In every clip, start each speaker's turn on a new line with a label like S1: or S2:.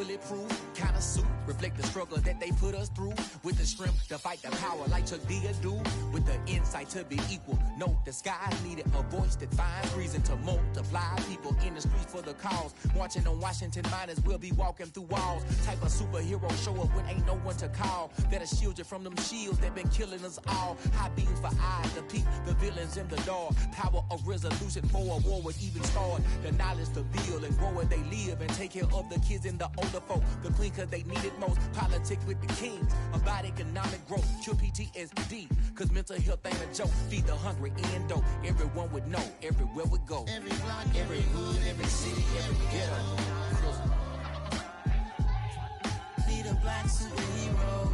S1: bulletproof kind of suit. Reflect the struggle that they put us through. With the strength to fight the power like Chuck D do. With the insight to be equal. Note the sky needed a voice that finds reason to multiply. People in the streets for the cause. Marching on Washington miners will be walking through walls. Type of superhero show up when ain't no one to call. That'll shield you from them shields that been killing us all. High beams for eyes to peep the villains in the dark. Power of resolution for a war would even start. The knowledge to build and grow where they live and take care of the kids and the older folk. The clean cause they need it most. Politics with the kings. About economic growth. Cure PTSD. Cause mental health ain't a joke. Feed the hungry and dope. Everyone would know. Everywhere we go.
S2: Every block, every hood, every city, every ghetto. Need a black superhero.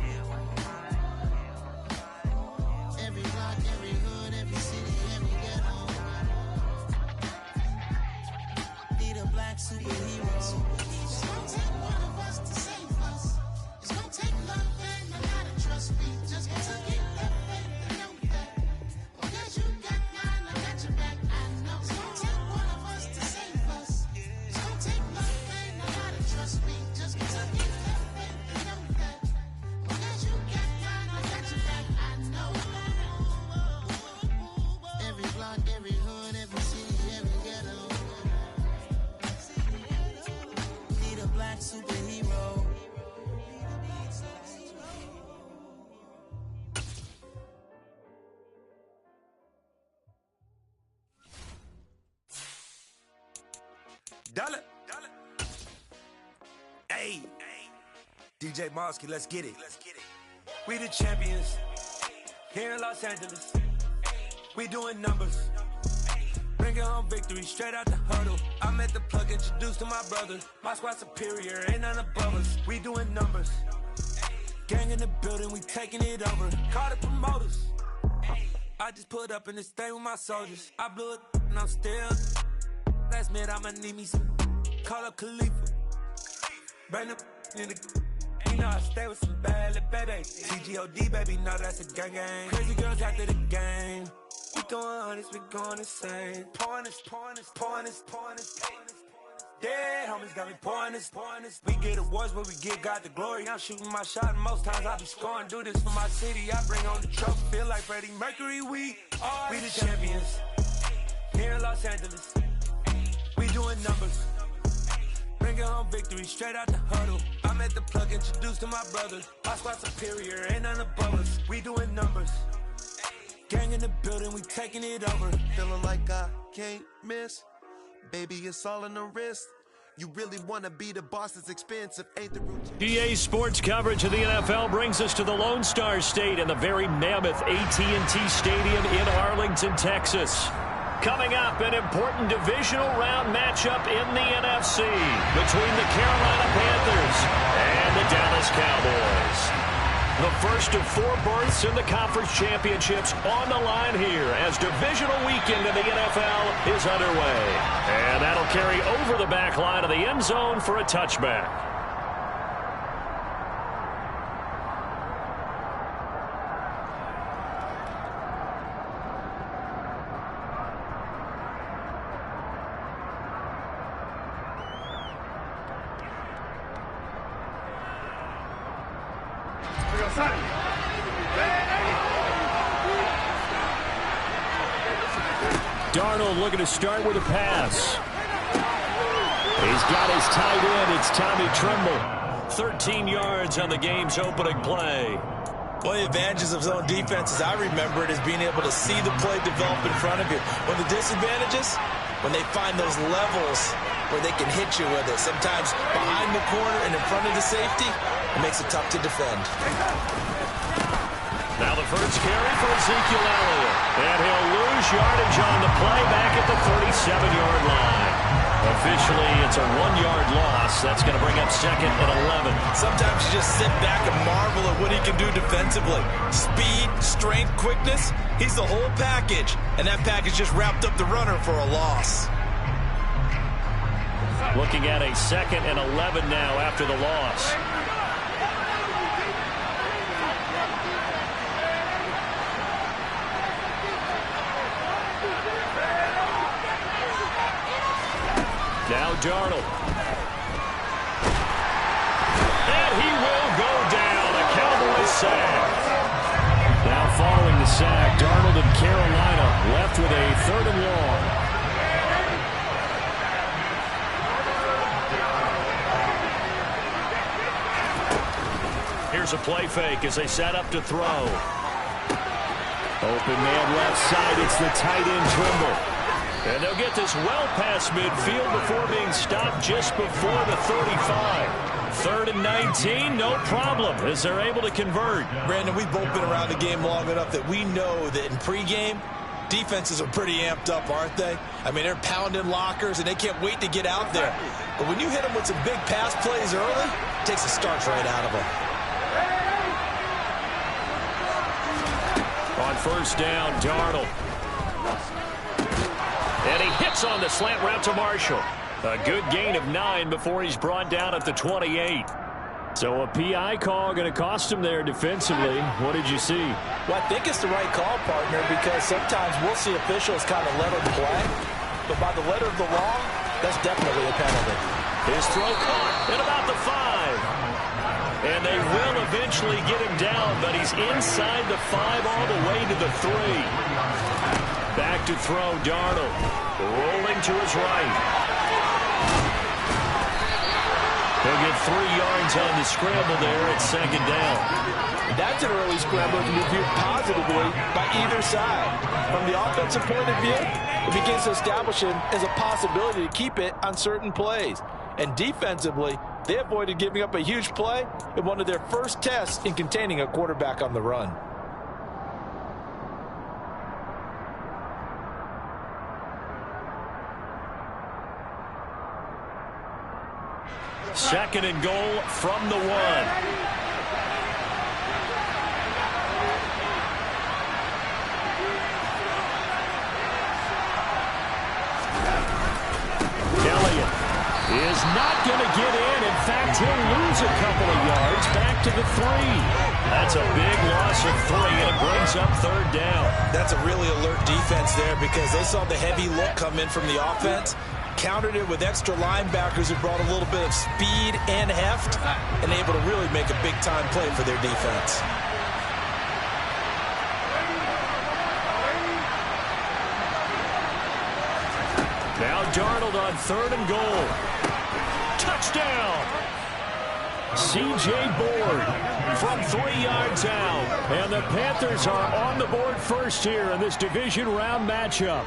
S2: Every block, every hood, every city, every ghetto. Need a black superhero. It's gonna take one of us to save us. It's gonna take love and a lot of trust. Me just gonna get that faith and know that. Oh, yes, you got mine, I got your back. I know it's gonna take one of us to save us. It's gonna take love and a lot of trust. Me just gonna get that faith and know that. Oh, yes, you got mine, I got your back. I know. Every block, every hood, every city, every ghetto. Need a black superhero.
S3: Dollar. Hey. DJ Mosky, let's get it. We the champions here in Los Angeles. We doing numbers. Bringing home victory straight out the huddle. I'm at the plug, introduced to my brother. My squad superior, ain't none above us. We doing numbers. Gang in the building, we taking it over. Call the promoters. I just put up in this thing with my soldiers. I blew it and I'm still. Last minute I'ma need me some. Call up Khalifa. Bring up in the. You know I stay with some bad little baby. TGOD baby, no that's a gang gang. Crazy girls after the game. We going honest, we going insane. Pouring this. Dead homies got me pouring this. We get awards, but we give God the glory. I'm shooting my shot, and most times I be scoring. Do this for my city, I bring on the trophy. Feel like Freddie Mercury, we the champions here in Los Angeles. We doing numbers. Bringing home victory straight out the huddle. I'm at the plug, introduced to my brother. My squad superior, ain't none above us. We doing numbers. Gang in the building, we taking it over.
S4: Feeling like I can't miss. Baby, it's all in the wrist. You really want to be the boss, it's expensive, ain't the routine.
S5: EA Sports coverage of the NFL brings us to the Lone Star State and the very mammoth AT&T Stadium in Arlington, Texas. Coming up, an important divisional round matchup in the NFC between the Carolina Panthers and the Dallas Cowboys. The first of 4 berths in the conference championships on the line here as divisional weekend in the NFL is underway. And that'll carry over the back line of the end zone for a touchback. Darnold looking to start with a pass. He's got his tight end. It's Tommy Tremble. 13 yards on the game's opening play.
S6: One of the advantages of zone defense, as I remember it, is being able to see the play develop in front of you. One of the disadvantages, when they find those levels where they can hit you with it. Sometimes behind the corner and in front of the safety, it makes it tough to defend.
S5: Now the first carry for Ezekiel Elliott. And he'll lose yardage on the play back at the 37-yard line. Officially, it's a 1-yard loss. That's going to bring up second and 11.
S6: Sometimes you just sit back and marvel at what he can do defensively. Speed, strength, quickness, he's the whole package. And that package just wrapped up the runner for a loss.
S5: Looking at a second and 11 now after the loss. Now Darnold. sack. Darnold and Carolina left with a 3rd and long. Here's a play fake as they set up to throw. Open man left side. It's the tight end Trimble. And they'll get this well past midfield before being stopped just before the 35. 3rd and 19, no problem, as they're able to convert.
S6: Brandon, we've both been around the game long enough that we know that in pregame, defenses are pretty amped up, aren't they? I mean, they're pounding lockers, and they can't wait to get out there. But when you hit them with some big pass plays early, it takes the starch right out of them.
S5: On 1st down, Darnold. And he hits on the slant route to Marshall. A good gain of 9 before he's brought down at the 28. So a PI call going to cost him there defensively. What did you see?
S6: Well, I think it's the right call, partner, because sometimes we'll see officials kind of let him play. But by the letter of the law, that's definitely a penalty.
S5: His throw caught at about the 5. And they will eventually get him down, but he's inside the 5 all the way to the 3. Back to throw, Darnold. Rolling to his right. He'll get 3 yards on the scramble there at 2nd down.
S6: That's an early scramble that can be viewed positively by either side. From the offensive point of view, it begins to establish him as a possibility to keep it on certain plays. And defensively, they avoided giving up a huge play in one of their first tests in containing a quarterback on the run.
S5: Second and goal from the 1. Elliott is not going to get in. In fact, he'll lose a couple of yards back to the 3. That's a big loss of 3, and it brings up 3rd down.
S6: That's a really alert defense there because they saw the heavy look come in from the offense, countered it with extra linebackers who brought a little bit of speed and heft, and able to really make a big-time play for their defense.
S5: Now Darnold on 3rd and goal. Touchdown! C.J. Board from 3 yards out. And the Panthers are on the board first here in this division round matchup.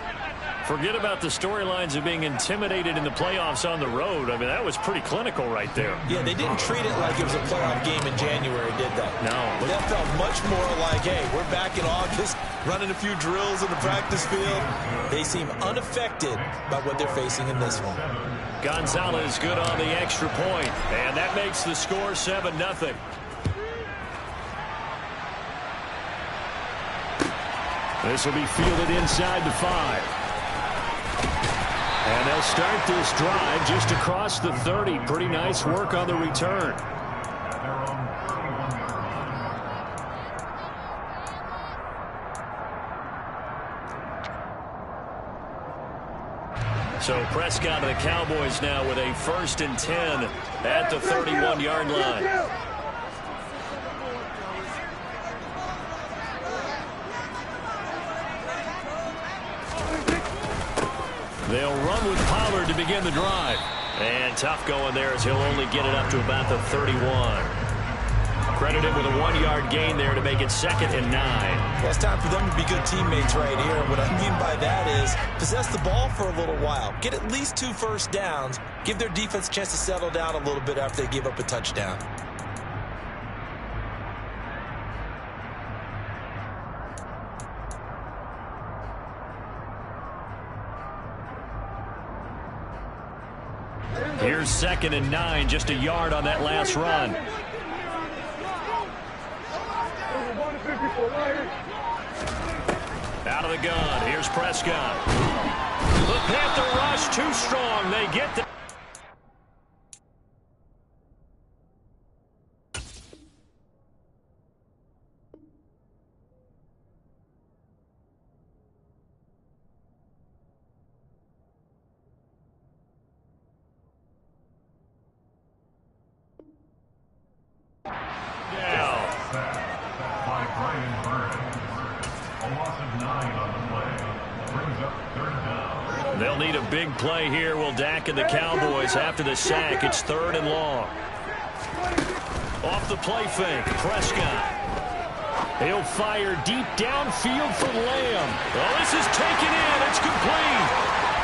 S5: Forget about the storylines of being intimidated in the playoffs on the road. I mean, that was pretty clinical right there.
S6: Yeah, they didn't treat it like it was a playoff game in January, did they?
S5: No.
S6: That felt much more like, hey, we're back in August, running a few drills in the practice field. They seem unaffected by what they're facing in this one.
S5: Gonzalez good on the extra point, and that makes the score 7-0. This will be fielded inside the 5. And they'll start this drive just across the 30. Pretty nice work on the return. So Prescott and the Cowboys now with a 1st and 10 at the 31-yard line. They'll run with Pollard to begin the drive. And tough going there as he'll only get it up to about the 31. Credited with a 1-yard gain there to make it 2nd and 9.
S6: Well, it's time for them to be good teammates right here. What I mean by that is possess the ball for a little while. Get at least 2 first downs. Give their defense a chance to settle down a little bit after they give up a touchdown.
S5: Here's 2nd and 9, just a yard on that last run. Out of the gun, here's Prescott. The Panther rush too strong. They get the... They'll need a big play here. Will Dak and the Cowboys after the sack. It's 3rd and long. Off the play fake, Prescott. He'll fire deep downfield for Lamb. Well, this is taken in. It's complete.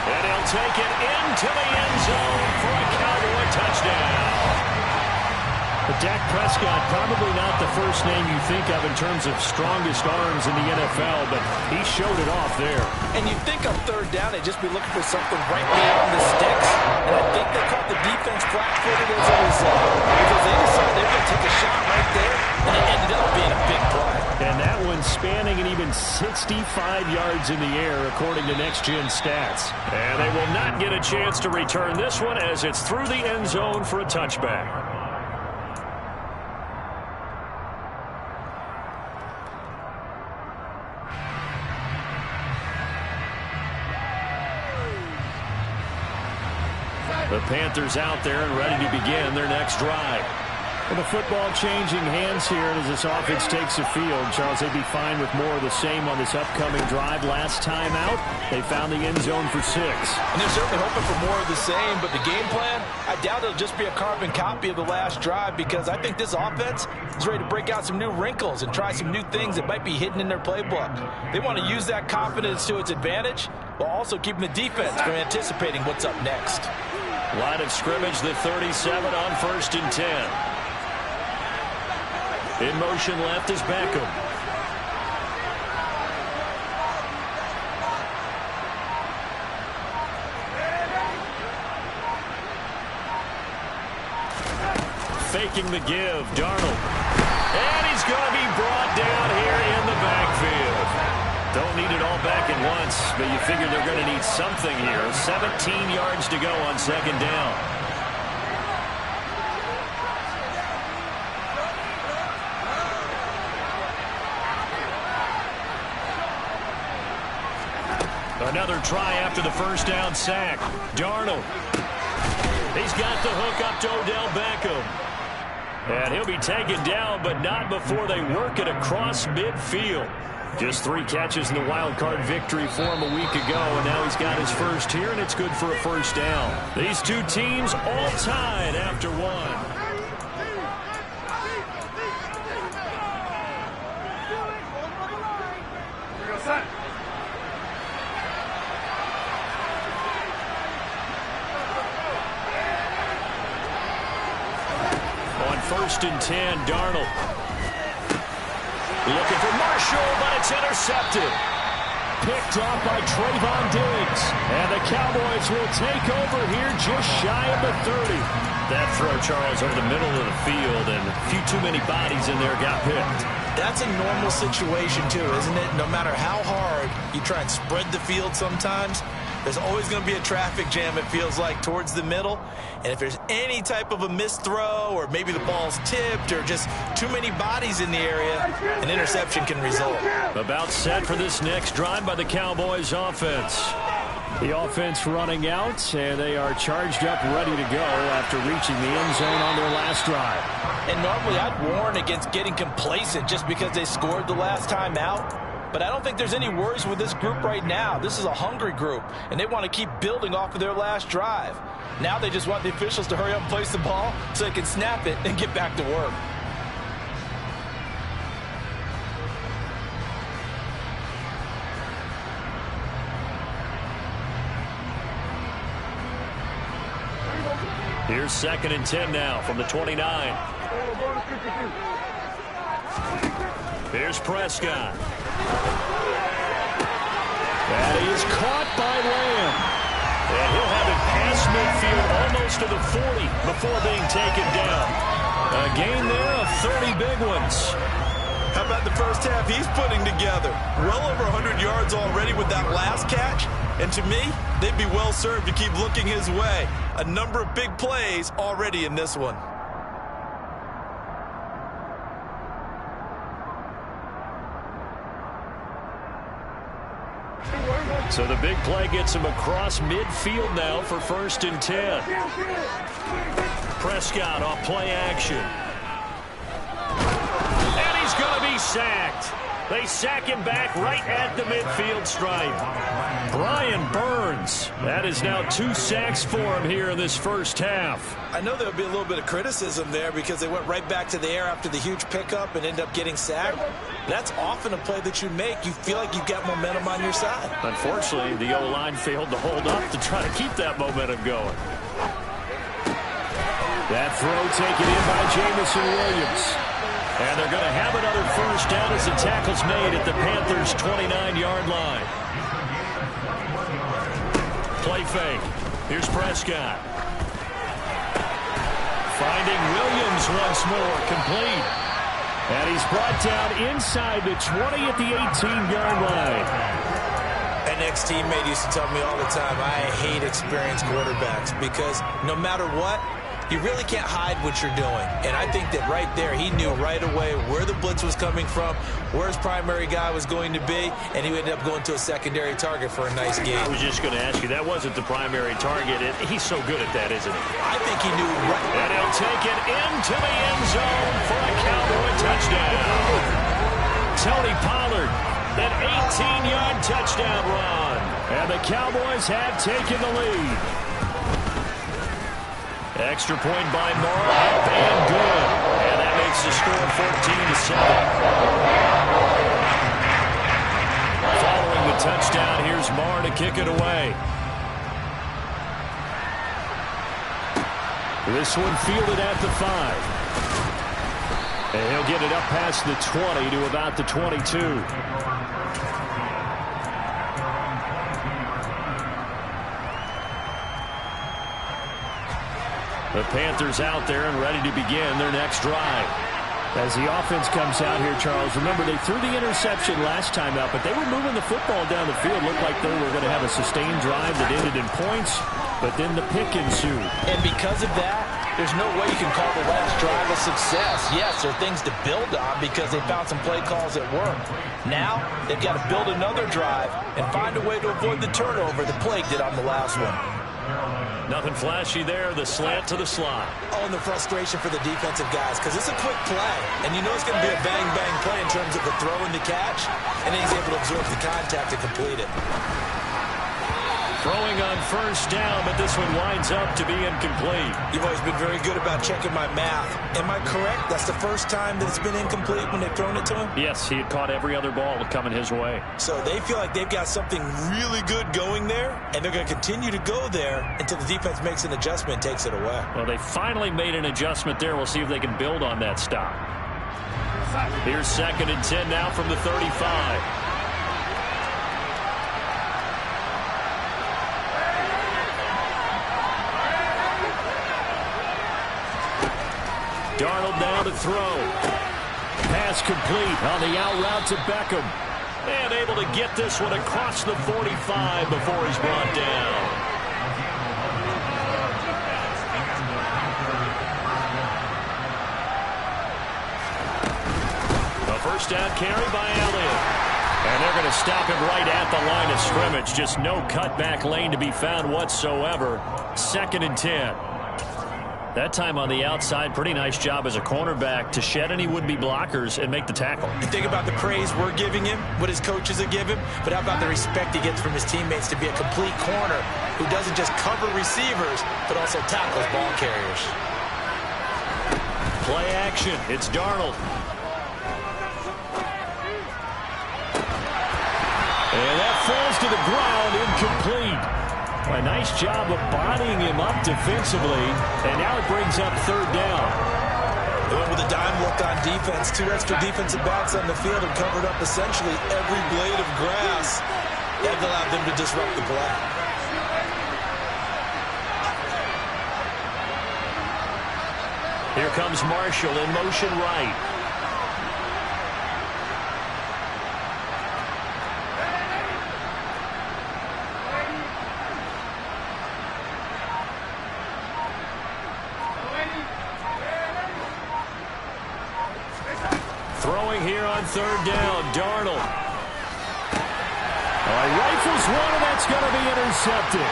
S5: And he'll take it into the end zone for a Cowboy touchdown. But Dak Prescott, probably not the first name you think of in terms of strongest arms in the NFL, but he showed it off there.
S6: And you think on 3rd down, they'd just be looking for something right beyond the sticks. And I think they caught the defense flat-footed as a result, because they decided they were going to take a shot right there, and it ended up being a big play.
S5: And that one spanning an even 65 yards in the air, according to Next Gen Stats. And they will not get a chance to return this one as it's through the end zone for a touchback. The Panthers out there and ready to begin their next drive. Well, the football changing hands here as this offense takes the field. Charles, they'd be fine with more of the same on this upcoming drive. Last time out, they found the end zone for 6.
S6: And they're certainly hoping for more of the same, but the game plan, I doubt it'll just be a carbon copy of the last drive, because I think this offense is ready to break out some new wrinkles and try some new things that might be hidden in their playbook. They want to use that confidence to its advantage, while also keeping the defense from anticipating what's up next.
S5: Line of scrimmage, the 37 on 1st and 10. In motion left is Beckham. Faking the give, Darnold. And he's going to be brought down here in the backfield. Don't need it all back at once, but you figure they're going to need something here. 17 yards to go on 2nd down. Another try after the 1st down sack. Darnold. He's got the hook up to Odell Beckham. And he'll be taken down, but not before they work it across midfield. Just 3 catches in the wild card victory for him a week ago, and now he's got his first here, and it's good for a 1st down. These two teams all tied after 1. On 1st and 10, Darnold. Looking for Marshall, but it's intercepted. Picked off by Trayvon Diggs. And the Cowboys will take over here just shy of the 30. That throw, Charles, over the middle of the field, and a few too many bodies in there got picked.
S6: That's a normal situation, too, isn't it? No matter how hard you try and spread the field sometimes, there's always going to be a traffic jam, it feels like, towards the middle. And if there's any type of a missed throw, or maybe the ball's tipped, or just too many bodies in the area, an interception can result.
S5: About set for this next drive by the Cowboys offense. The offense running out, and they are charged up, ready to go after reaching the end zone on their last drive.
S6: And normally I'd warn against getting complacent just because they scored the last time out. But I don't think there's any worries with this group right now. This is a hungry group, and they want to keep building off of their last drive. Now they just want the officials to hurry up and place the ball so they can snap it and get back to work.
S5: Here's 2nd and 10 now from the 29. Here's Prescott. That is caught by Lamb. And he'll have it past midfield almost to the 40 before being taken down. A gain there of 30 big ones.
S6: How about the first half he's putting together? Well over 100 yards already with that last catch. And to me, they'd be well served to keep looking his way. A number of big plays already in this one.
S5: So the big play gets him across midfield now for 1st and 10. Prescott off play action. And he's going to be sacked. They sack him back right at the midfield stripe. Brian Burns. That is now 2 sacks for him here in this first half.
S6: I know there would be a little bit of criticism there because they went right back to the air after the huge pickup and ended up getting sacked. That's often a play that you make. You feel like you've got momentum on your side.
S5: Unfortunately, the O-line failed to hold up to try to keep that momentum going. That throw taken in by Jamison Williams. And they're going to have another first down as the tackle's made at the Panthers' 29-yard line. Play fake. Here's Prescott. Finding Williams once more, complete. And he's brought down inside the 20 at the 18-yard line.
S6: An ex-teammate used to tell me all the time, I hate experienced quarterbacks because no matter what, you really can't hide what you're doing. And I think that right there, he knew right away where the blitz was coming from, where his primary guy was going to be, and he ended up going to a secondary target for a nice game.
S5: I was just going to ask you, that wasn't the primary target. He's so good at that, isn't he?
S6: I think he knew right.
S5: And he'll take it into the end zone for a Cowboy touchdown. Tony Pollard, an 18-yard touchdown run. And the Cowboys have taken the lead. Extra point by Morrow, up and good. And that makes the score 14-7. Following the touchdown, here's Marr to kick it away. This one fielded at the 5. And he'll get it up past the 20 to about the 22. The Panthers out there and ready to begin their next drive. As the offense comes out here, Charles, remember they threw the interception last time out, but they were moving the football down the field. Looked like they were going to have a sustained drive that ended in points, but then the pick ensued.
S6: And because of that, there's no way you can call the last drive a success. Yes, there are things to build on because they found some play calls that worked. Now, they've got to build another drive and find a way to avoid the turnover the Plague did on the last one.
S5: Nothing flashy there, the slant to the slot.
S6: Oh, and the frustration for the defensive guys because it's a quick play. And you know it's going to be a bang-bang play in terms of the throw and the catch. And then he's able to absorb the contact and complete it.
S5: Throwing on first down, but this one winds up to be incomplete.
S6: You've always been very good about checking my math. Am I correct? That's the first time that it's been incomplete when they've thrown it to him?
S5: Yes, he had caught every other ball coming his way.
S6: So they feel like they've got something really good going there, and they're going to continue to go there until the defense makes an adjustment and takes it away.
S5: Well, they finally made an adjustment there. We'll see if they can build on that stop. Here's 2nd and 10 now from the 35. Darnold now to throw. Pass complete on the out route to Beckham. And able to get this one across the 45 before he's brought down. A first down carry by Elliott. And they're going to stop him right at the line of scrimmage. Just no cutback lane to be found whatsoever. 2nd and 10. That time on the outside, pretty nice job as a cornerback to shed any would-be blockers and make the tackle.
S6: You think about the praise we're giving him, what his coaches are giving, but how about the respect he gets from his teammates to be a complete corner who doesn't just cover receivers, but also tackles ball carriers.
S5: Play action. It's Darnold. And that falls to the ground, incomplete. A nice job of bodying him up defensively, and now it brings up 3rd down.
S6: They went with a dime look on defense. 2 extra defensive backs on the field and covered up essentially every blade of grass. That allowed them to disrupt the play.
S5: Here comes Marshall in motion right. Throwing here on 3rd down, Darnold. Rifles one, and that's going to be intercepted.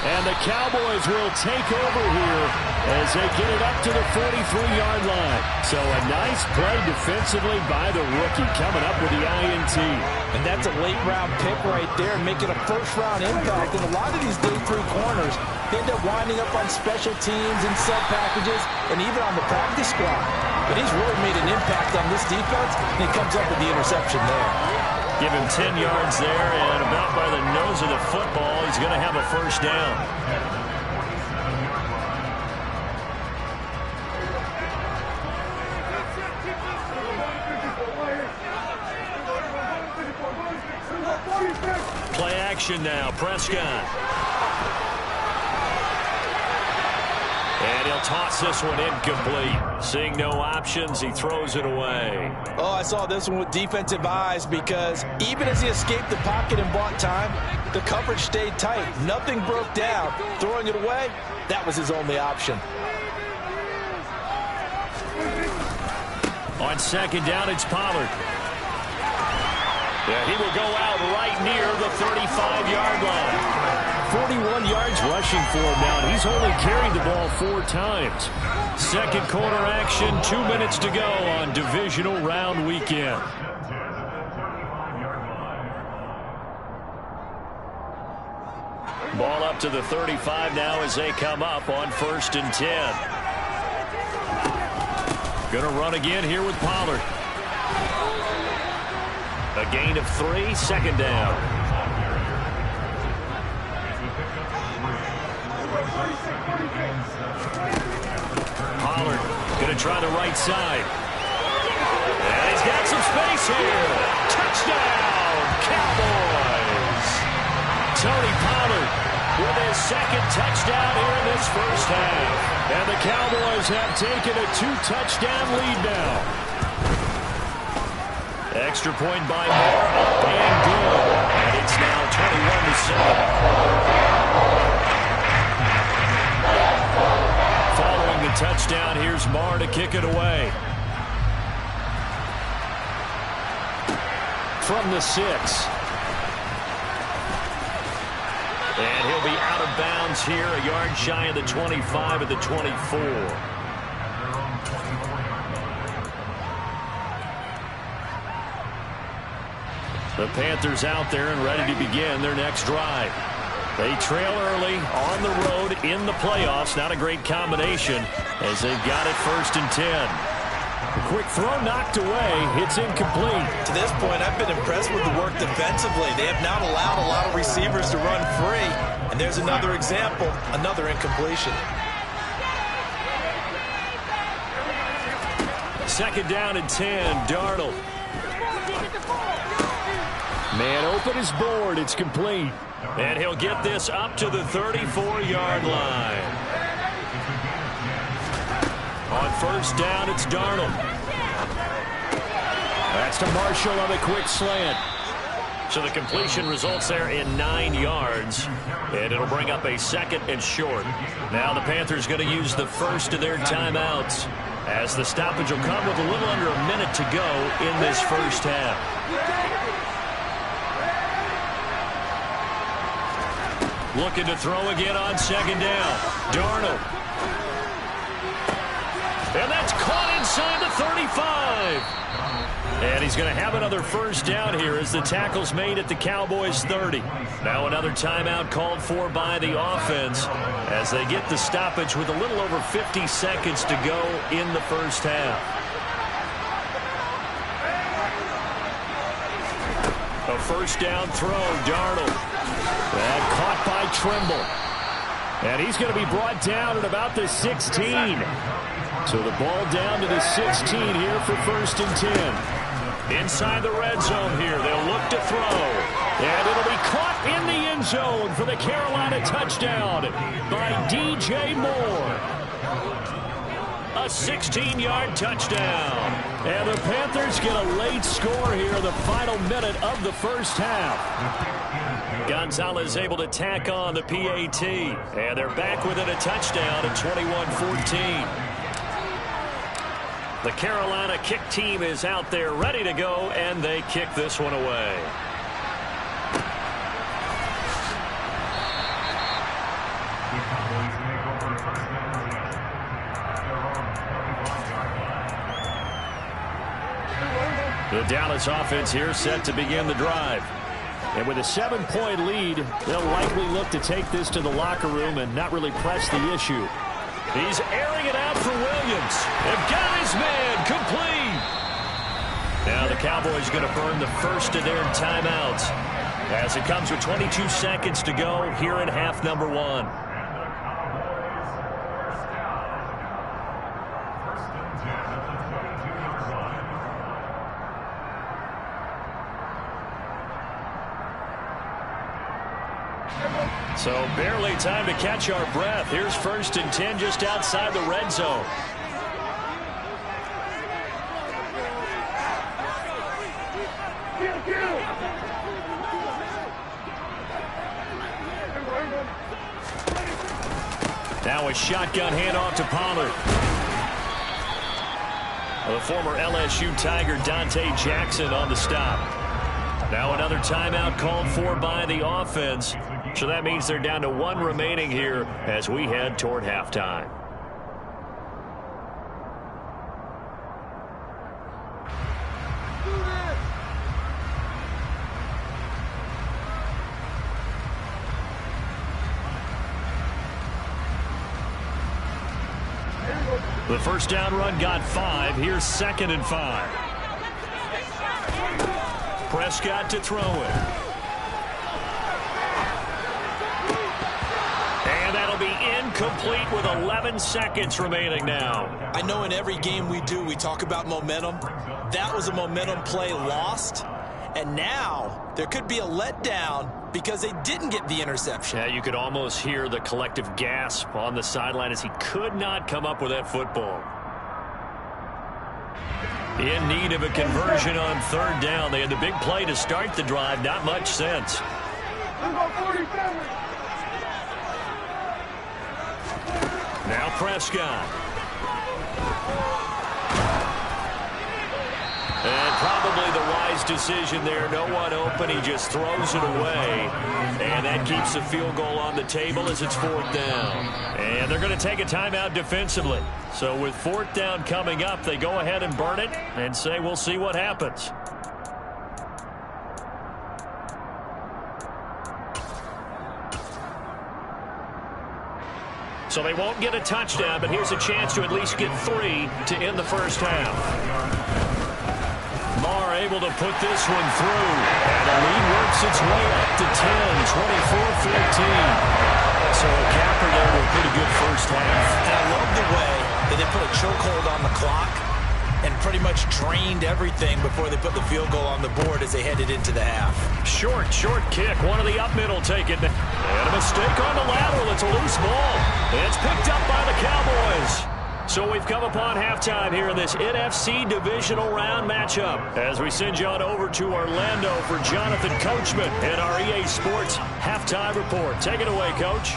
S5: And the Cowboys will take over here as they get it up to the 43-yard line. So a nice play defensively by the rookie coming up with the INT.
S6: And that's a late-round pick right there, making a first-round impact. And a lot of these day 3 corners end up winding up on special teams and sub packages and even on the practice squad. But he's really made an impact on this defense, and he comes up with the interception there.
S5: Give him 10 yards there, and about by the nose of the football, he's going to have a first down. Play action now, Prescott. And he'll toss this one incomplete. Seeing no options, he throws it away.
S6: Oh, I saw this one with defensive eyes because even as he escaped the pocket and bought time, the coverage stayed tight. Nothing broke down. Throwing it away, that was his only option.
S5: On second down, it's Pollard. Yeah, he will go out right near the 35-yard line. 41 yards rushing for him now, and he's only carried the ball 4 times. Second quarter action, 2 minutes to go on divisional round weekend. Ball up to the 35 now as they come up on 1st and 10. Gonna run again here with Pollard. A gain of 3, second down. Pollard going to try the right side. And he's got some space here. Touchdown, Cowboys. Tony Pollard with his second touchdown here in this first half. And the Cowboys have taken a 2-touchdown lead now. Extra point by Moore, up and good. And it's now 21-7. Following the touchdown, here's Moore to kick it away. From the 6. And he'll be out of bounds here, a yard shy of the 25 at the 24. The Panthers out there and ready to begin their next drive. They trail early on the road in the playoffs. Not a great combination as they've got it 1st and 10. A quick throw knocked away. It's incomplete.
S6: To this point, I've been impressed with the work defensively. They have not allowed a lot of receivers to run free. And there's another example, another incompletion.
S5: Second down and 10, Darnold. Man open is board. It's complete. And he'll get this up to the 34-yard line. On 1st down, it's Darnold. That's to Marshall on a quick slant. So the completion results there in 9 yards. And it'll bring up a 2nd and short. Now the Panthers going to use the first of their timeouts, as the stoppage will come with a little under a minute to go in this first half. Looking to throw again on 2nd down. Darnold. And that's caught inside the 35. And he's going to have another first down here as the tackle's made at the Cowboys 30. Now another timeout called for by the offense as they get the stoppage with a little over 50 seconds to go in the first half. A first down throw, Darnold. And caught by Trimble. And he's going to be brought down at about the 16. So the ball down to the 16 here for 1st and 10. Inside the red zone here, they'll look to throw. And it'll be caught in the end zone for the Carolina touchdown by DJ Moore. A 16-yard touchdown. And the Panthers get a late score here in the final minute of the first half. Gonzalez able to tack on the PAT. And they're back within a touchdown at 21-14. The Carolina kick team is out there ready to go, and they kick this one away. The Dallas offense here set to begin the drive. And with a 7-point lead, they'll likely look to take this to the locker room and not really press the issue. He's airing it out for Williams. They've got his man complete. Now the Cowboys going to burn the first of their timeouts as it comes with 22 seconds to go here in half number 1. So barely time to catch our breath. Here's 1st and 10 just outside the red zone. Now a shotgun handoff to Pollard. The former LSU Tiger Dante Jackson on the stop. Now another timeout called for by the offense. So that means they're down to 1 remaining here as we head toward halftime. The first down run got 5. Here's 2nd and 5. Prescott to throw it. And that'll be incomplete with 11 seconds remaining now.
S6: I know in every game we do, we talk about momentum. That was a momentum play lost. And now there could be a letdown because they didn't get the interception.
S5: Yeah, you could almost hear the collective gasp on the sideline as he could not come up with that football. In need of a conversion on 3rd down. They had the big play to start the drive. Not much sense. Now Prescott. And probably the wise decision there. No one open. He just throws it away. And that keeps the field goal on the table as it's 4th down. And they're going to take a timeout defensively. So with 4th down coming up, they go ahead and burn it and say we'll see what happens. So they won't get a touchdown, but here's a chance to at least get 3 to end the first half. Marr able to put this one through. And the lead works its way up to 10, 24-14. So a capper there with a pretty good first half.
S6: And I love the way that they put a chokehold on the clock and pretty much drained everything before they put the field goal on the board as they headed into the half.
S5: Short kick. One of the up middle taken. And a mistake on the lateral. It's a loose ball. It's picked up by the Cowboys. So we've come upon halftime here in this NFC divisional round matchup as we send you on over to Orlando for Jonathan Coachman in our EA Sports halftime report. Take it away, Coach.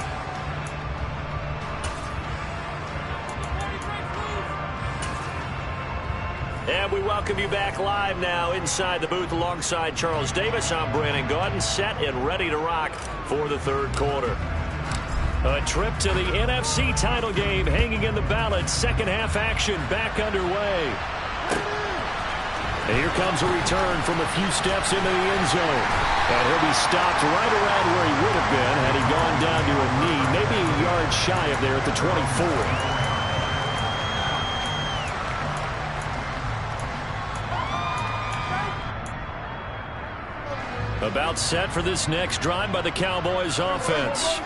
S5: And we welcome you back live now inside the booth alongside Charles Davis. I'm Brandon Gaudin, set and ready to rock for the 3rd quarter. A trip to the NFC title game hanging in the balance. 2nd half action back underway. And here comes a return from a few steps into the end zone. And he'll be stopped right around where he would have been had he gone down to a knee, maybe a yard shy of there at the 24. About set for this next drive by the Cowboys offense.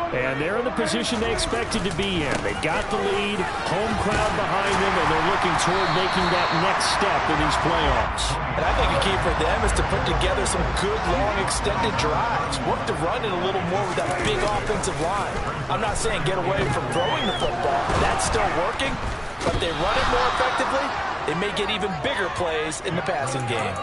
S5: And they're in the position they expected to be in. They got the lead, home crowd behind them, and they're looking toward making that next step in these playoffs.
S6: And I think the key for them is to put together some good, long, extended drives. Work to run it a little more with that big offensive line. I'm not saying get away from throwing the football. That's still working, but they run it more effectively. They may get even bigger plays in the passing game.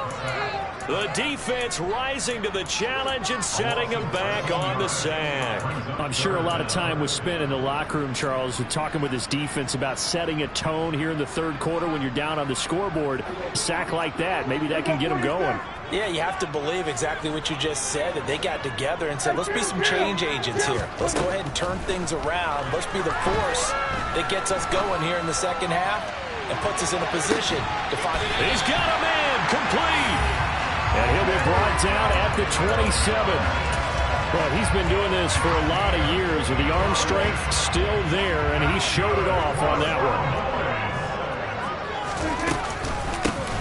S5: The defense rising to the challenge and setting them back on the sack.
S7: I'm sure a lot of time was spent in the locker room, Charles, talking with his defense about setting a tone here in the 3rd quarter when you're down on the scoreboard. A sack like that, maybe that can get them going.
S6: Yeah, you have to believe exactly what you just said, that they got together and said, let's be some change agents here. Let's go ahead and turn things around. Let's be the force that gets us going here in the 2nd half. and puts us in a position to find it.
S5: He's got a man complete. And he'll be brought down at the 27. But he's been doing this for a lot of years with the arm strength still there, and he showed it off on that one.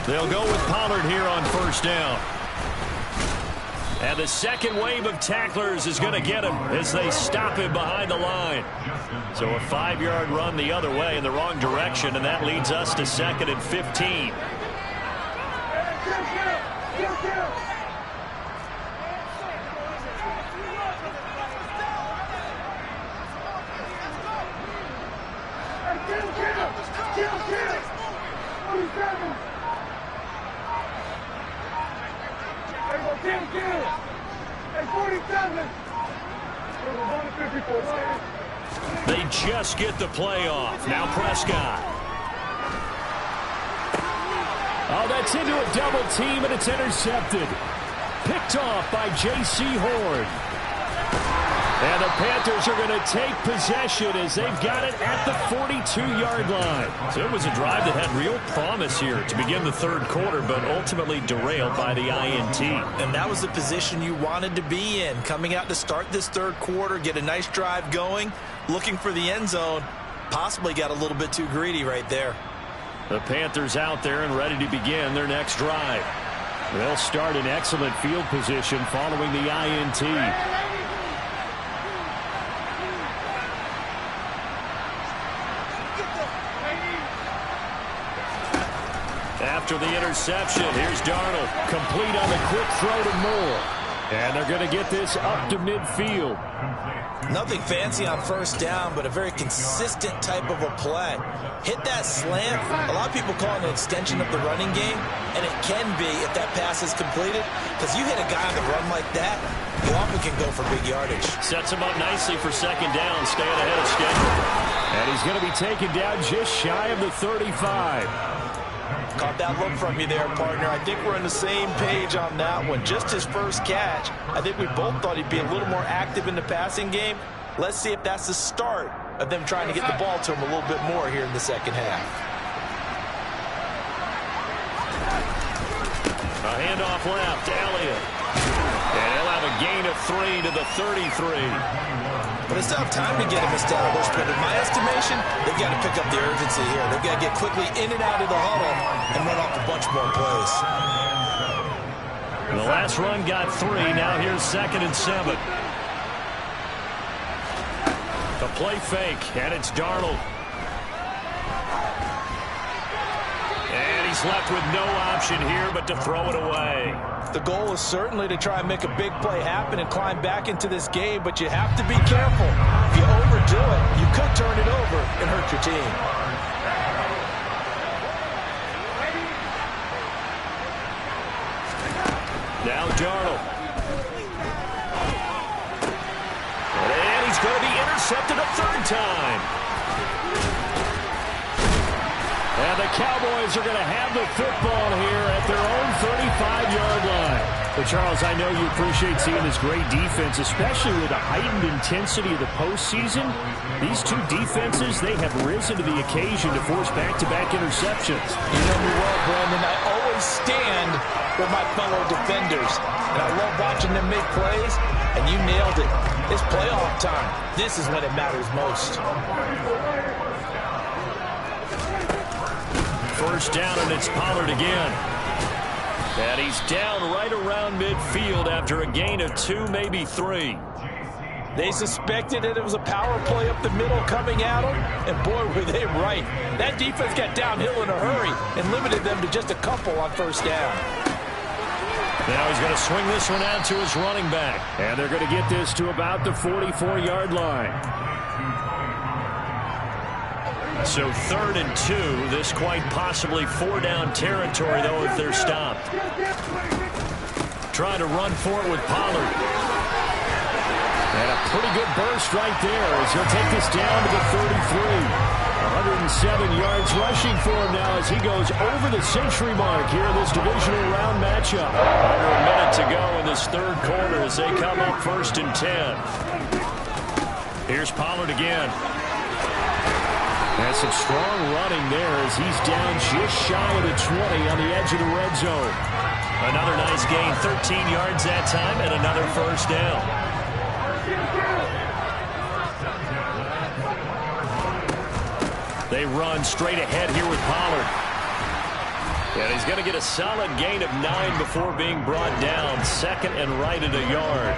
S5: They'll go with Pollard here on first down. And the second wave of tacklers is going to get him as they stop him behind the line. So a 5-yard run the other way in the wrong direction, and that leads us to 2nd and 15. They just get the play off. Now Prescott.
S7: Oh, that's into a double team, and it's intercepted. Picked off by J.C. Horn. And the Panthers are going to take possession as they've got it at the 42-yard line.
S5: So it was a drive that had real promise here to begin the third quarter, but ultimately derailed by the INT.
S6: And that was the position you wanted to be in. Coming out to start this third quarter, get a nice drive going, looking for the end zone. Possibly got a little bit too greedy right there.
S5: The Panthers out there and ready to begin their next drive. They'll start in excellent field position following the INT. After the interception, here's Darnold. Complete on the quick throw to Moore. And they're going to get this up to midfield.
S6: Nothing fancy on first down, but a very consistent type of a play. Hit that slant. A lot of people call it an extension of the running game, and it can be if that pass is completed, because you hit a guy on the run like that, you often can go for big yardage.
S5: Sets him up nicely for second down, staying ahead of schedule.
S7: And he's going to be taken down just shy of the 35.
S6: Caught that look from you there, partner. I think we're on the same page on that one. Just his first catch. I think we both thought he'd be a little more active in the passing game. Let's see if that's the start of them trying to get the ball to him a little bit more here in the second half.
S5: A handoff left, Elliott. And he'll have a gain of 3 to the 33.
S6: But it's not time to get him established. But in my estimation, they've got to pick up the urgency here. They've got to get quickly in and out of the huddle and run off a bunch more plays.
S5: The last run got 3. Now here's 2nd and 7. The play fake, and it's Darnold. And he's left with no option here but to throw it away.
S6: The goal is certainly to try and make a big play happen and climb back into this game, but you have to be careful. If you overdo it, you could turn it over and hurt your team.
S5: Now Darnold. And he's going to be intercepted a third time. And the Cowboys are going to have the football here at their own 35-yard line. But, Charles, I know you appreciate seeing this great defense, especially with the heightened intensity of the postseason. These two defenses, they have risen to the occasion to force back-to-back interceptions.
S6: You know me well, Brandon. I always stand with my fellow defenders. And I love watching them make plays, and you nailed it. It's playoff time. This is when it matters most.
S5: First down, and it's Pollard again. And he's down right around midfield after a gain of 2, maybe 3.
S6: They suspected that it was a power play up the middle coming at them, and boy, were they right. That defense got downhill in a hurry and limited them to just a couple on first down.
S5: Now he's going to swing this one out to his running back.
S7: And they're going to get this to about the 44-yard line.
S5: So 3rd and 2, this quite possibly 4-down territory, though, if they're stopped. Trying to run for it with Pollard.
S7: And a pretty good burst right there as he'll take this down to the 33. 107 yards rushing for him now as he goes over the century mark here in this divisional round matchup.
S5: Under a minute to go in this third quarter as they come up 1st and 10. Here's Pollard again.
S7: And some strong running there as he's down just shy of the 20 on the edge of the red zone.
S5: Another nice gain, 13 yards that time, and another first down. They run straight ahead here with Pollard. And he's going to get a solid gain of 9 before being brought down. Second and right at a yard.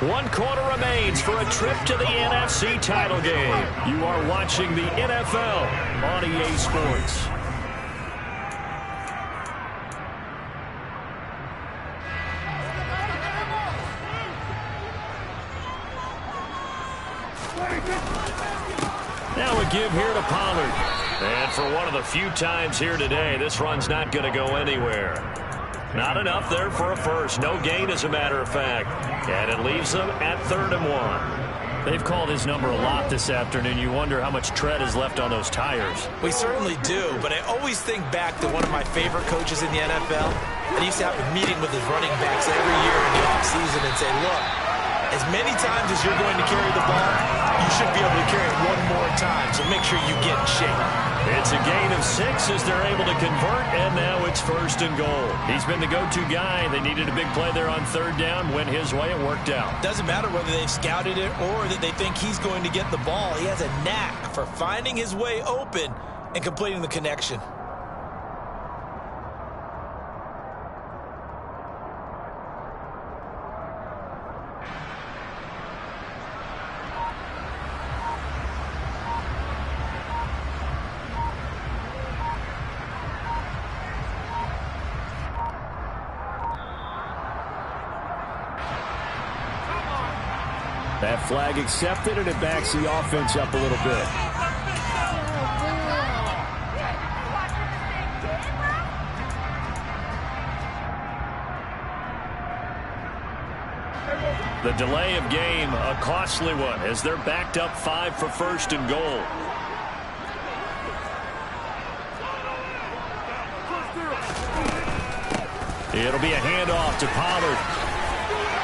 S5: One quarter remains for a trip to the NFC title game. You are watching the NFL on EA Sports. Now a give here to Pollard. And for one of the few times here today, this run's not going to go anywhere. Not enough there for a first. No gain, as a matter of fact. And it leaves them at 3rd and 1. They've called his number a lot this afternoon. You wonder how much tread is left on those tires.
S6: We certainly do, but I always think back to one of my favorite coaches in the NFL. And he used to have a meeting with his running backs every year in the offseason and say, look, as many times as you're going to carry the ball, you should be able to carry it one more time, so make sure you get in shape.
S5: It's a gain of 6 as they're able to convert, and now it's 1st and goal. He's been the go-to guy. They needed a big play there on 3rd down. Went his way. It worked out.
S6: Doesn't matter whether they've scouted it or that they think he's going to get the ball. He has a knack for finding his way open and completing the connection.
S7: That flag accepted, and it backs the offense up a little bit.
S5: The delay of game, a costly one, as they're backed up 5 for 1st and goal. It'll be a handoff to Pollard.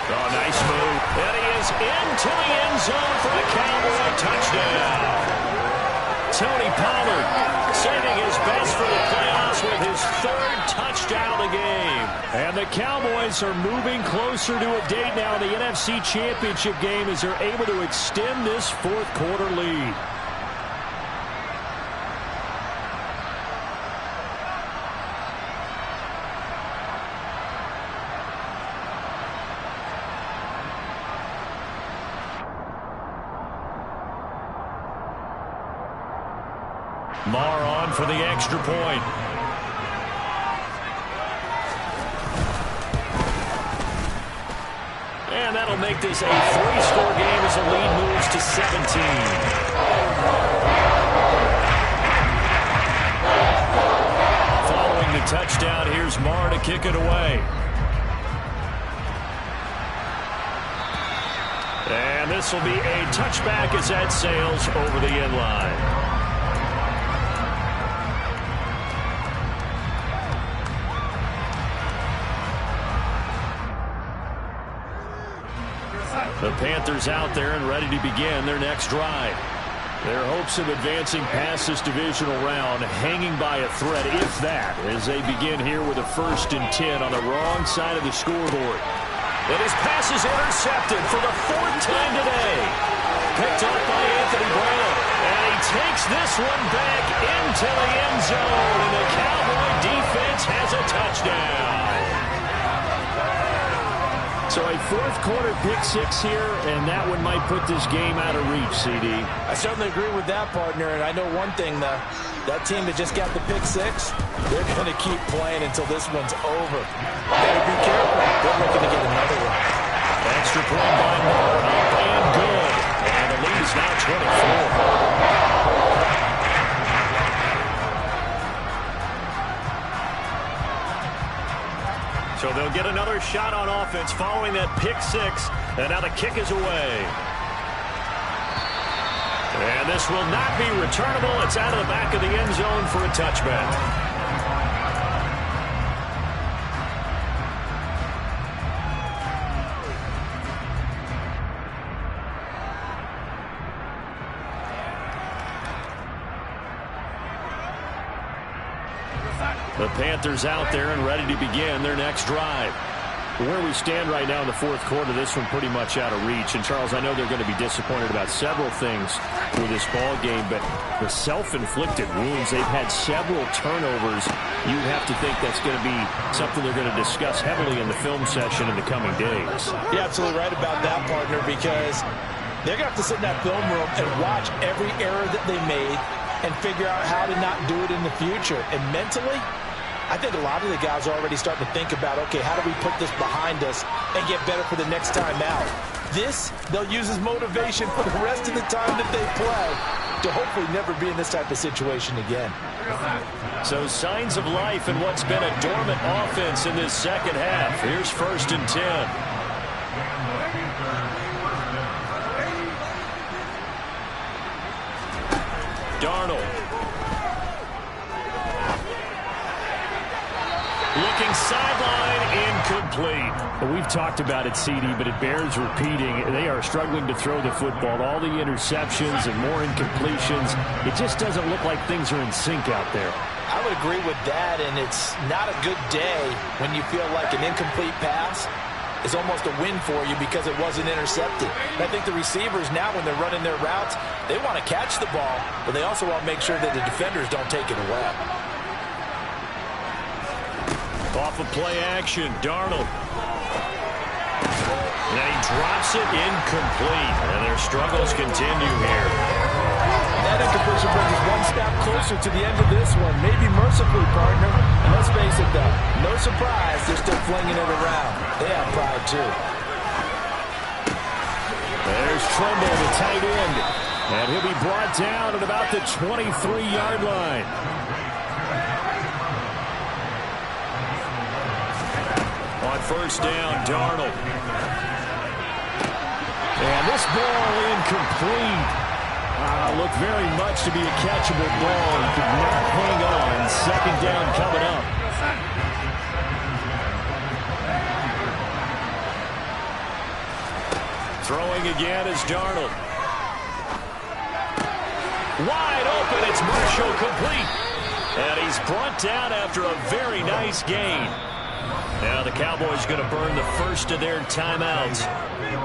S5: Oh, nice move. And he is into the end zone for a Cowboy touchdown. Tony Pollard saving his best for the playoffs with his 3rd touchdown of the game.
S7: And the Cowboys are moving closer to a date now in the NFC Championship game as they're able to extend this 4th quarter lead.
S5: Marr on for the extra point. And that'll make this a 3-score game as the lead moves to 17. Following the touchdown, here's Marr to kick it away. And this will be a touchback as that sails over the end line. The Panthers out there and ready to begin their next drive. Their hopes of advancing past this divisional round hanging by a thread, if that, as they begin here with a 1st and 10 on the wrong side of the scoreboard. And his pass is intercepted for the 4th time today. Picked up by Anthony Brown. And he takes this one back into the end zone. And the Cowboy defense has a touchdown.
S7: So a 4th quarter pick-6 here, and that one might put this game out of reach, CD.
S6: I certainly agree with that, partner. And I know one thing, though. That team that just got the pick-6, they're going to keep playing until this one's over. Better be careful. They're looking to get another one.
S5: Extra point by Marr, up and good. And the lead is now 24. So they'll get another shot on offense following that pick 6. And now the kick is away. And this will not be returnable. It's out of the back of the end zone for a touchback. The Panthers out there and ready to begin their next drive. Where we stand right now in the fourth quarter, this one pretty much out of reach. And, Charles, I know they're going to be disappointed about several things with this ball game, but the self-inflicted wounds, they've had several turnovers. You have to think that's going to be something they're going to discuss heavily in the film session in the coming days.
S6: You're absolutely right about that, partner, because they're going to have to sit in that film room and watch every error that they made and figure out how to not do it in the future. And mentally, I think a lot of the guys are already starting to think about, okay, how do we put this behind us and get better for the next time out? This, they'll use as motivation for the rest of the time that they play to hopefully never be in this type of situation again.
S5: So signs of life in what's been a dormant offense in this second half. Here's 1st and 10. Darnold. Looking sideline, incomplete.
S7: We've talked about it, CD, but it bears repeating. They are struggling to throw the football. All the interceptions and more incompletions. It just doesn't look like things are in sync out there.
S6: I would agree with that, and it's not a good day when you feel like an incomplete pass is almost a win for you because it wasn't intercepted. And I think the receivers now, when they're running their routes, they want to catch the ball, but they also want to make sure that the defenders don't take it away.
S5: Off of play action, Darnold. And he drops it incomplete. And their struggles continue here.
S6: That incompletion brings us one step closer to the end of this one. Maybe mercifully, partner. And let's face it, though, no surprise they're still flinging it around. They have pride, too.
S7: There's Tremble, the tight end. And he'll be brought down at about the 23-yard line.
S5: On 1st down, Darnold.
S7: And this ball incomplete. Looked very much to be a catchable ball. He could not hang on. 2nd down coming up.
S5: Throwing again is Darnold. Wide open, it's Marshall, complete. And he's brought down after a very nice gain. Now the Cowboys going to burn the first of their timeouts.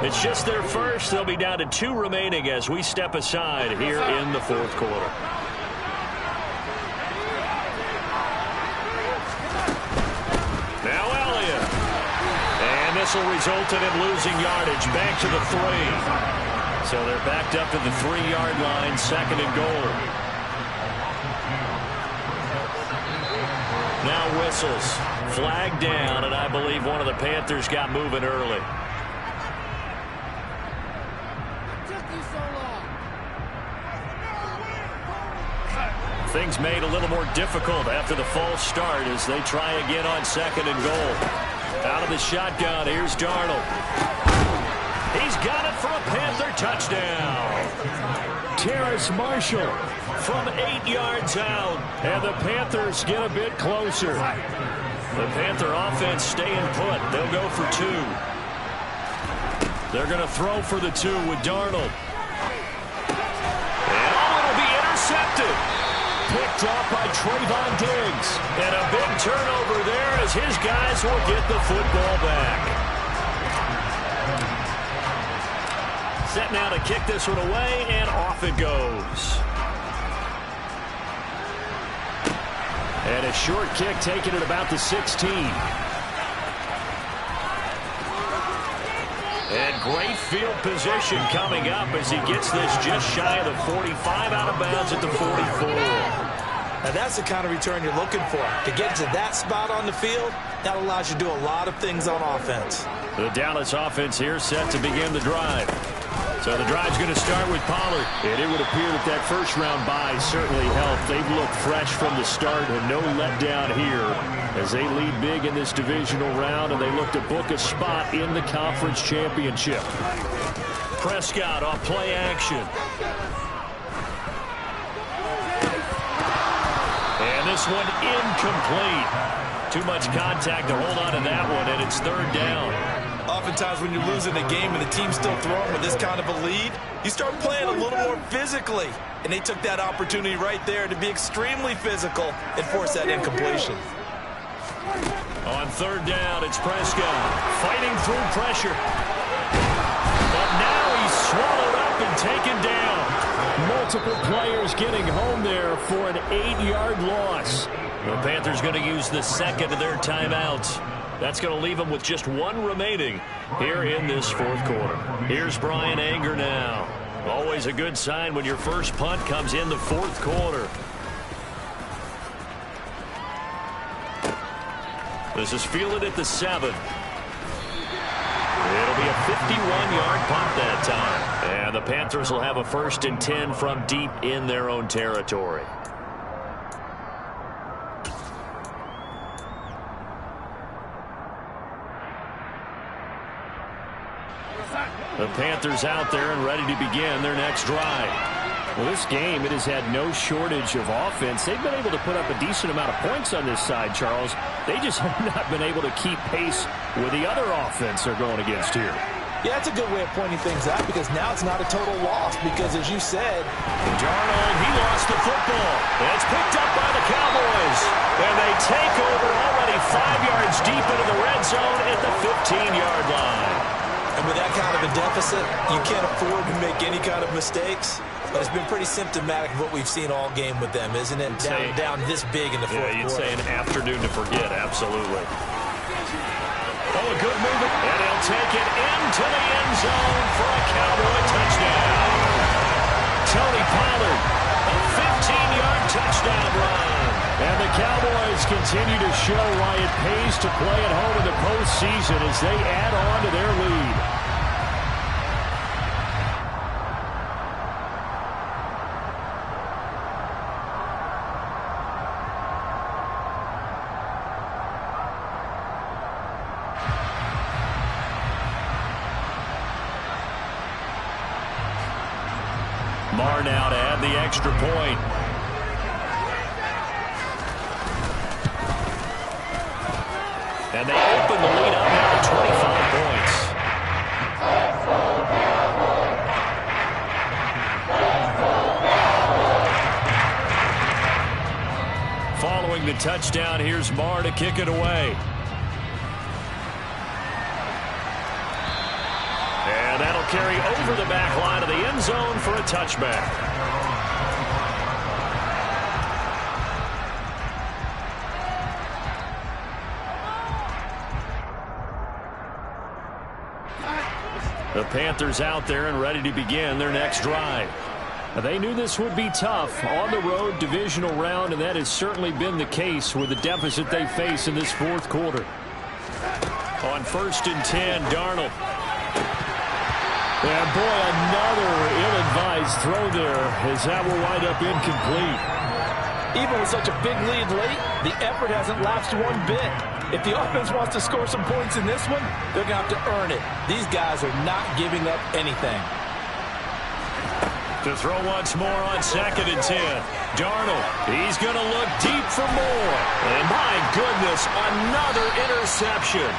S5: It's just their first. They'll be down to 2 remaining as we step aside here in the fourth quarter. Now Elliott. And this will result in him losing yardage. Back to the 3. So they're backed up to the 3-yard line, 2nd and goal. Now whistles. Flag down, and I believe one of the Panthers got moving early. Things made a little more difficult after the false start as they try again on 2nd and goal. Out of the shotgun, here's Darnold. He's got it for a Panther touchdown.
S7: Terrace Marshall
S5: from 8 yards out, and the Panthers get a bit closer. The Panther offense staying put. They'll go for 2. They're going to throw for the 2 with Darnold. And it'll be intercepted. Picked off by Trayvon Diggs. And a big turnover there as his guys will get the football back. Set now to kick this one away, and off it goes. And a short kick taken at about the 16. And great field position coming up as he gets this just shy of the 45, out of bounds at the 44.
S6: Now that's the kind of return you're looking for. To get to that spot on the field, that allows you to do a lot of things on offense.
S5: The Dallas offense here set to begin the drive. So the drive's going to start with Pollard. And it would appear that that first-round bye certainly helped. They've looked fresh from the start and no letdown here as they lead big in this divisional round, and they look to book a spot in the conference championship. Prescott off play action. this one incomplete. Too much contact to hold on to that one, and it's third down.
S6: Oftentimes when you're losing a game and the team's still throwing with this kind of a lead, you start playing a little more physically. And they took that opportunity right there to be extremely physical and force that incompletion.
S5: On third down, it's Prescott fighting through pressure. But now he's swallowed up and taken down.
S7: Multiple players getting home there for an 8-yard loss.
S5: The Panthers going to use the second of their timeouts. That's going to leave them with just one remaining here in this fourth quarter. Here's Brian Anger now. Always a good sign when your first punt comes in the fourth quarter. This is fielded at the 7. It'll be a 51-yard punt that time. And the Panthers will have a 1st and 10 from deep in their own territory. The Panthers out there and ready to begin their next drive.
S7: Well, this game, it has had no shortage of offense. They've been able to put up a decent amount of points on this side, Charles. They just have not been able to keep pace with the other offense they're going against here.
S6: Yeah, that's a good way of pointing things out because now it's not a total loss because, as you said,
S5: Darnold, he lost the football. It's picked up by the Cowboys. And they take over already 5 yards deep into the red zone at the 15-yard line.
S6: And with that kind of a deficit, you can't afford to make any kind of mistakes. But it's been pretty symptomatic of what we've seen all game with them, isn't it? Down this big in the fourth quarter.
S5: Yeah, you'd say an afternoon to forget, absolutely. Oh, a good movement. And he'll take it into the end zone for a Cowboy touchdown. Tony Pollard, a 15-yard touchdown run.
S7: And the Cowboys continue to show why it pays to play at home in the postseason as they add on to their lead.
S5: Marr now to add the extra point. And they open the lead up now to 25 points. Following the touchdown, here's Marr to kick it away. And that'll carry over the back line of the end zone for a touchback. The Panthers out there and ready to begin their next drive.
S7: They knew this would be tough on the road divisional round, and that has certainly been the case with the deficit they face in this fourth quarter.
S5: On 1st and 10, Darnold.
S7: And boy, another ill-advised throw there as that will wind up incomplete.
S6: Even with such a big lead late, the effort hasn't lapsed one bit. If the offense wants to score some points in this one, they're going to have to earn it. These guys are not giving up anything.
S5: To throw once more on 2nd and 10. Darnold, he's going to look deep for more. And my goodness, another interception.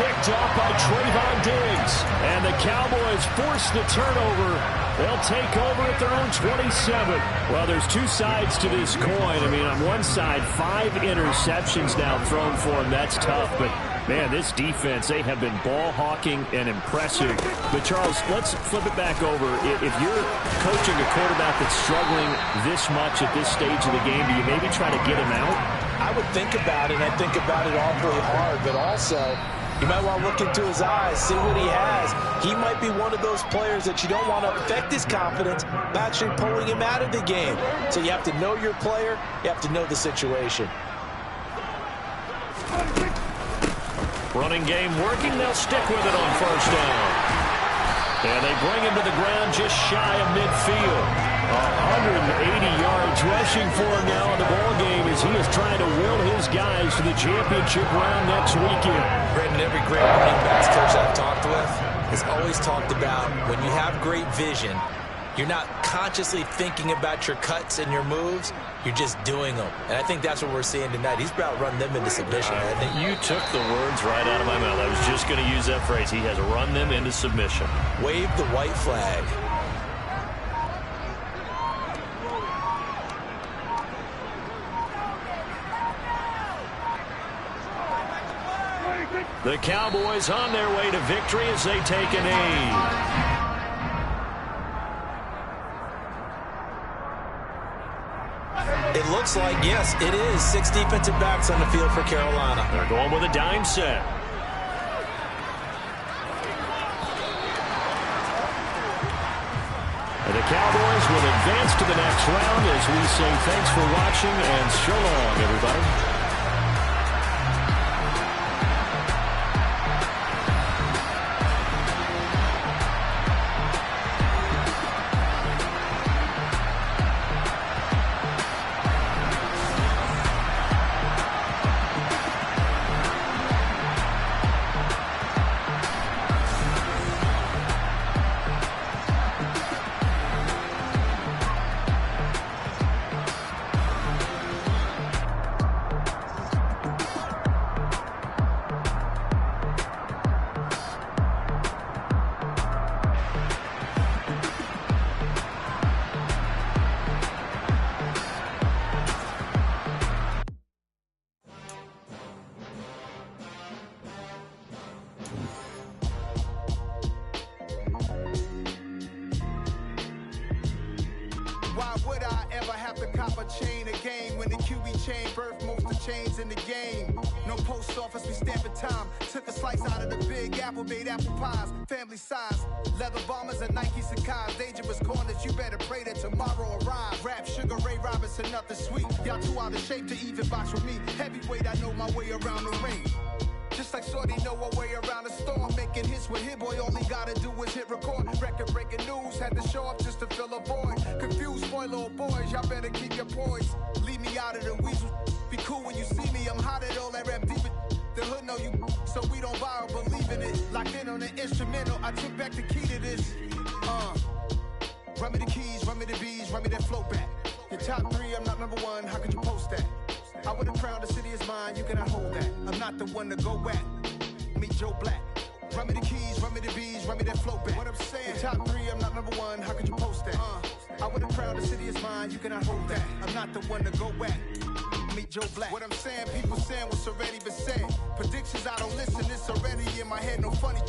S7: Picked off by Trayvon Diggs. And the Cowboys force the turnover. They'll take over at their own 27. Well, there's two sides to this coin. I mean, on one side, 5 interceptions now thrown for him. That's tough. But, man, this defense, they have been ball hawking and impressive. But, Charles, let's flip it back over. If you're coaching a quarterback that's struggling this much at this stage of the game, do you maybe try to get him out?
S6: I would think about it, and I think about it awfully hard. But also, you might want to look into his eyes, see what he has. He might be one of those players that you don't want to affect his confidence by actually pulling him out of the game. So you have to know your player. You have to know the situation.
S5: Running game working. They'll stick with it on 1st down. And they bring him to the ground just shy of midfield. 180 yards rushing for him now in the ballgame as he is trying to will his guys to the championship round next weekend.
S6: Brandon, every great running backs coach I've talked with has always talked about when you have great vision, You're not consciously thinking about your cuts and your moves. You're just doing them. And I think that's what we're seeing tonight. He's about run them into submission.
S5: You took the words right out of my mouth. I was just going to use that phrase. He has run them into submission.
S6: Wave the white flag.
S5: The Cowboys on their way to victory as they take a knee.
S6: It looks like, yes, it is 6 defensive backs on the field for Carolina.
S5: They're going with a dime set. And the Cowboys will advance to the next round as we say thanks for watching and so long, everybody.
S8: Why would I ever have to cop a chain again when the QB chain birthed most of the chains in the game? No post office, we stamping time. Took a slice out of the big apple, made apple pies, family size. Leather bombers and Nike Sacai's. Dangerous corners, you better pray that tomorrow arrives. Rap, Sugar Ray Robinson, nothing sweet. Y'all too out of shape to even box with me. Heavyweight, I know my way around the ring. Just like Shorty know her way around the storm. Making hits with Hit Boy, all he gotta do is hit record. Record breaking news, had to show up just to fill a void. Confused boy, little boys, y'all better keep your poise. Leave me out of the weasel. Be cool when you see me, I'm hot at all that rap deep. The hood know you, so we don't borrow, believe in it. Locked in on the instrumental, I took back the key to this. Run me the keys, run me the bees, run me that flow back. Your top 3, I'm not number 1, how could you post that? I would have crowned the city is mine, you cannot hold that. I'm not the one to go back. Meet Joe Black. Run me the keys, run me the bees, run me that flow back. What I'm saying, your top 3, I'm not number 1, how could you post that? I would have crowned the city is mine, you cannot hold that. I'm not the one to go back. Meet Joe Black. What I'm saying, people saying what's already been said. Predictions, I don't listen, it's already in my head, no funny.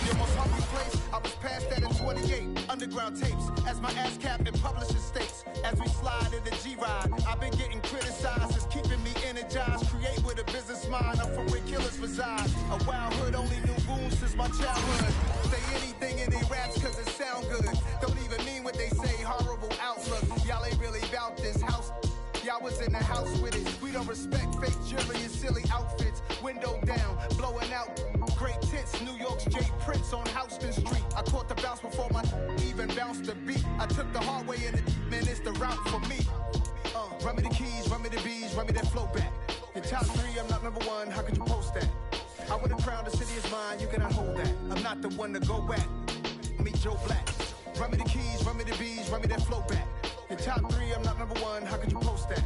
S8: Your most hungry place, I was past that at 28. Underground tapes, as my ass cap in publishing states. As we slide in the G-Ride, I've been getting criticized, it's keeping me energized. Create with a business mind, I'm from where killers reside. A wild hood, only knew goons since my childhood. Say anything in they raps cause it sound good. Don't even mean what they say, horrible outlook. Y'all ain't really about this house. Y'all was in the house with it. We don't respect fake jewelry and silly outfits. Window down, blowing out great tits. New York's J. Prince on Houston Street. I caught the bounce before my even bounced the beat. I took the hard way and man, it's the route for me. Run me the keys, run me the bees, run me that flow back. Your top 3, I'm not number 1, how could you post that? I would have crowned the city is mine, you cannot hold that. I'm not the one to go back. Meet Joe Black. Run me the keys, run me the bees, run me that flow back. Your top 3, I'm not number 1, how could you post that?